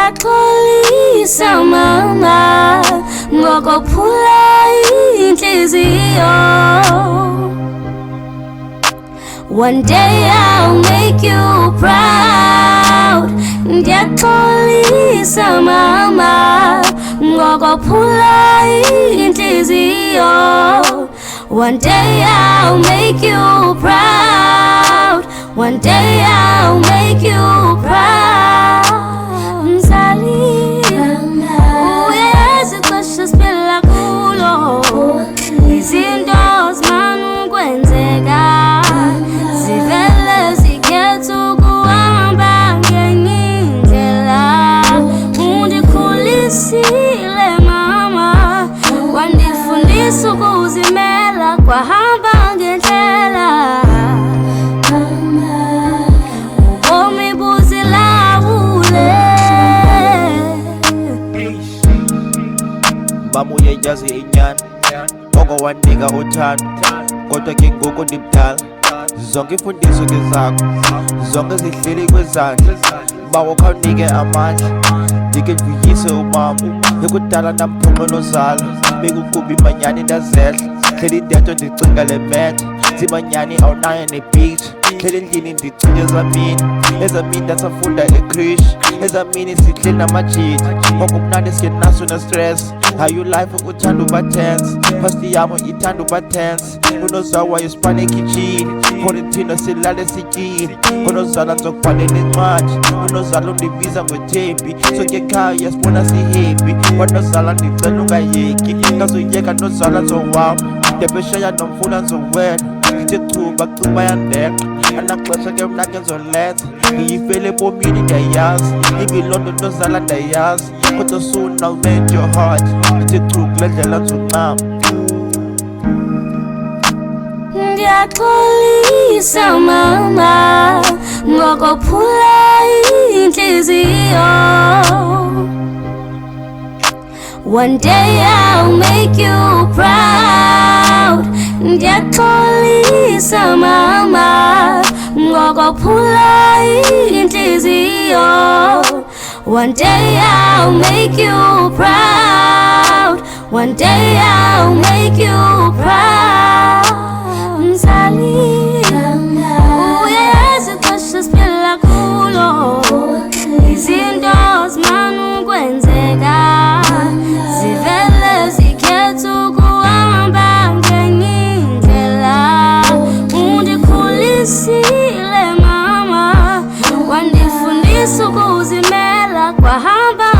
Ndiyaxolisa mama ngokuphula inhliziyo. One day I'll make you proud. Ndiyaxolisa mama ngokuphula inhliziyo. One day I'll make you proud. One day I'll make you proud. Umzali, uyazi cishe siphila kulo. Izinto zimane kwenzeka, zivele zikhethe ukuhamba ngenye indlela. Undikhulisile mama, wandifundisa ukuzimela, kwahamba ngendlela. Ubomi buzilawule. Mama uyayazi inyani, ongowanika uthando, kodwa ke ngoku ndimdala. Zonke imfundiso ke zakho, zonke zihleli kwezandla. Bawo khawunike amandla, ndike ndivuyise umama. Ekudala ndamphume nozala, bekukubi manyani ndazehla. Hleli ndedwa ndicinga le metha, zimanyani awunayo ne-beat. Hleli endlini ndicinga ezamini ndasafunda ekrishi. Ezamini sihleli namajiti, okumnandi singenaso ne-stress. Hayu life uthanda uba tense, pasti yamo ithanda uba tense. Unozawa yosipane ekitchini, khona thina silale sityini. Unozala nzokubhalela incwadi, unozala undibiza ngothembi. Sonke ekhaya uyasibona sihappy, kwanozala ndicela ungayeki. Ngazuyeka nozala nzowam, ndebesheya nomfuna nzowena. Ndithi chuba cuba yandeka, anaxesha ke mna ke nzolenza. Ngiyifele ebomini ndiyayazi, imilondo nozala ndiyayazi. Kodwa soon I'll mend your heart, ndithi chu kule ndlela nzoncama. Ndiyaxolisa mama ngokuphula inhliziyo. One day I'll make you proud. Ndiyaxolisa mama ngokuphula inhliziyo. One day I'll make you proud. One day I'll make you proud. Umzali, uyazi cishe siphila kulo. Izinto zimane kwenzeka, zivele zikhethe ukuhamba ngenye indlela. Undikhulisile mama, wandifundisa ukuzimela, kwahamba